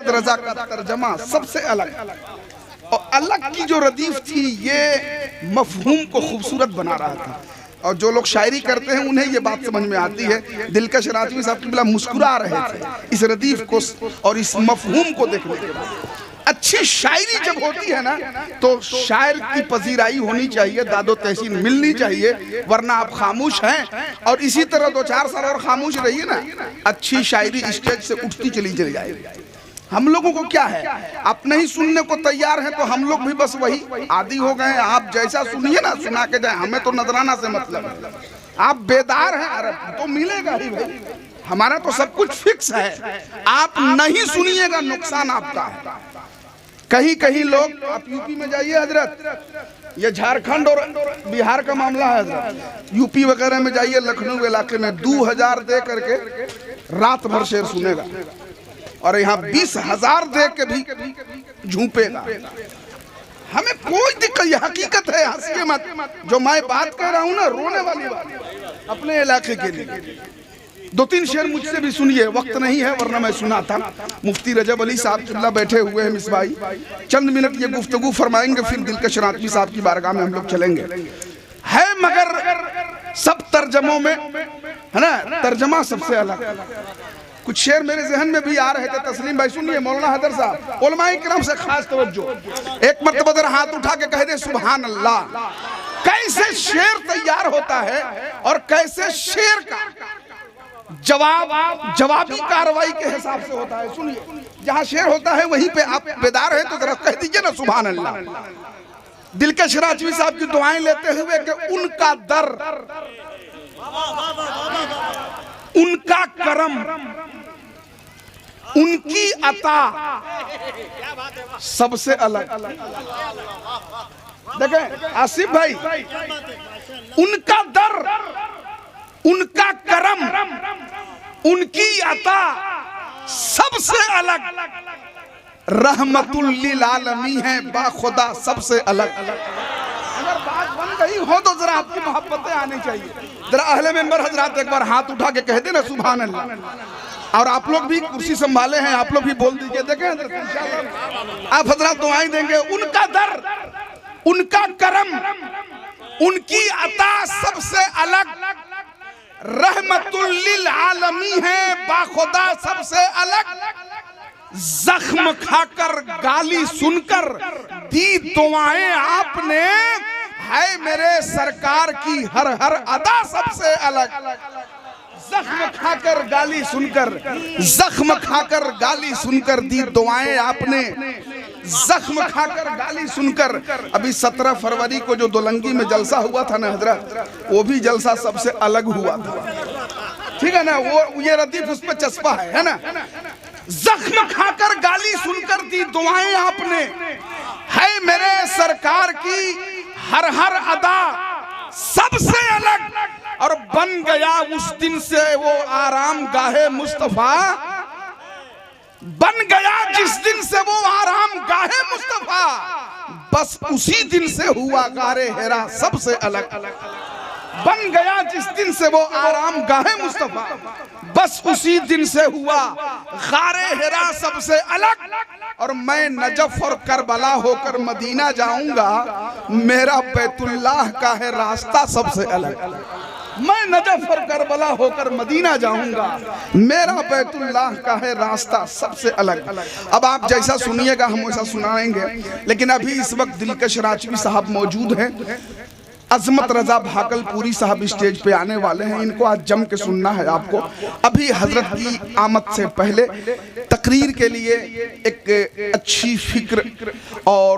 रजा का तर्जमा सबसे अलग, और अलग की जो रदीफ थी ये मफहूम को खूबसूरत बना रहा था। और जो लोग शायरी करते हैं उन्हें ये बात समझ में आती है। दिलकश राजवी साहब की बिला मुस्कुरा रहे थे इस रदीफ को और इस मफहूम को देखने के बाद। अच्छी शायरी जब होती है ना तो शायर की पजीराई होनी चाहिए, दादो तहसीन मिलनी चाहिए, वरना आप खामोश हैं। और इसी तरह 2-4 साल और खामोश रहिए ना, अच्छी शायरी स्टेज से उठती चली जाएगी। हम लोगों को क्या है, आप नहीं सुनने को तैयार हैं तो हम लोग भी बस वही आदी हो गए हैं। आप जैसा सुनिए ना सुना के जाए, हमें तो नजराना से मतलब है। आप बेदार हैं, अरे तो मिलेगा ही भाई, हमारा तो सब कुछ फिक्स है। आप नहीं सुनिएगा नुकसान आपका है। कहीं कहीं लोग, आप यूपी में जाइए हजरत, ये झारखंड और बिहार का मामला है हजरत, यूपी वगैरह में जाइए, लखनऊ इलाके में 2000 दे करके रात भर शेर सुनेगा, और यहाँ 20,000 दे के भी झूपेगा। हमें कोई दिक्कत, ये हकीकत है, हंसिए मत। जो मैं बात कह रहा हूँ ना, रोने वाली बात अपने इलाके के लिए। 2-3 शेर मुझसे भी सुनिए, वक्त नहीं है वरना मैं सुनाता। मुफ्ती रजब अली साहब किबला बैठे हुए हैं मिसबाई, चंद मिनट ये गुफ्तगू फरमाएंगे, फिर दिलकश राजवी साहब की बारगाह में हम लोग चलेंगे। है मगर सब तर्जमों में है ना, तर्जमा सबसे अलग। कुछ शेर मेरे जहन में भी आ रहे थे। तस्लीम भाई सुनिए, मौलाना हैदर साहब, उलमाए किराम से खास तवज्जो। एक मर्तबा जरा हाथ उठा के कह दे सुभान अल्लाह। कैसे शेर तैयार होता है और कैसे शेर का जवाबी कार्रवाई के हिसाब से होता है। सुनिए, जहां शेर होता है वहीं पे आप बेदार हैं तो जरा कह दीजिए ना सुभान अल्लाह। दिलकश राजवी साहब की दुआएं लेते हुए कि उनका दर, उनका करम, उनकी अता सबसे अलग। देखें आसिफ भाई, उनका दर, उनका करम, उनकी अता सबसे अलग। रहमतुल लिल आलमीन है बाखुदा सबसे अलग। अगर बात बन गई हो तो जरा आपकी मोहब्बतें आनी चाहिए। जरा अहले मेंबर हजरात एक बार हाथ उठा के कह देना सुभान अल्लाह। और आप लोग भी कुर्सी संभाले हैं, आप लोग भी बोल दीजिए। देखें इंशाअल्लाह आप हजरात दुआएं देंगे। उनका दर, उनका करम, उनकी अता सबसे अलग। रहमतुल लिल आलमीन है बाखुदा सबसे अलग। जख्म खाकर गाली सुनकर दी दुआएं आपने, है मेरे सरकार की हर हर अदा सबसे अलग। जख्म खाकर गाली सुनकर, जख्म खाकर गाली सुनकर दी दुआएं आपने, जख्म खाकर गाली सुनकर। अभी 17 फरवरी को जो दोलंगी में जलसा हुआ था ना हजरत, वो भी जलसा सबसे अलग हुआ था। ठीक है ना, वो ये रदीफ उस पर चस्पा है ना। जख्म खाकर गाली सुनकर दी दुआएं आपने, है मेरे सरकार की हर हर अदा सबसे अलग। और बन गया उस दिन से वो आराम गाहे मुस्तफा, बन गया जिस दिन से वो आराम गाहे मुस्तफा, बस उसी दिन से हुआ गारे हेरा सबसे अलग। बन गया जिस दिन से वो आराम गाहे मुस्तफा, बस उसी दिन से हुआ गारे हिरा सबसे अलग। और मैं नजफ और करबला होकर मदीना जाऊंगा, मेरा बैतुल्लाह का है रास्ता सबसे अलग। मैं नजफ और करबला होकर मदीना जाऊंगा, मेरा बैतुल्लाह का है रास्ता सबसे अलग। अब आप जैसा सुनिएगा हम वैसा सुनाएंगे, लेकिन अभी इस वक्त दिलकश राजवी साहब मौजूद हैं। अजमत रजा भागलपुरी साहब स्टेज पे आने वाले हैं, इनको आज जम के सुनना है आपको। अभी हजरत की आमद से पहले तकरीर के लिए एक अच्छी फिक्र और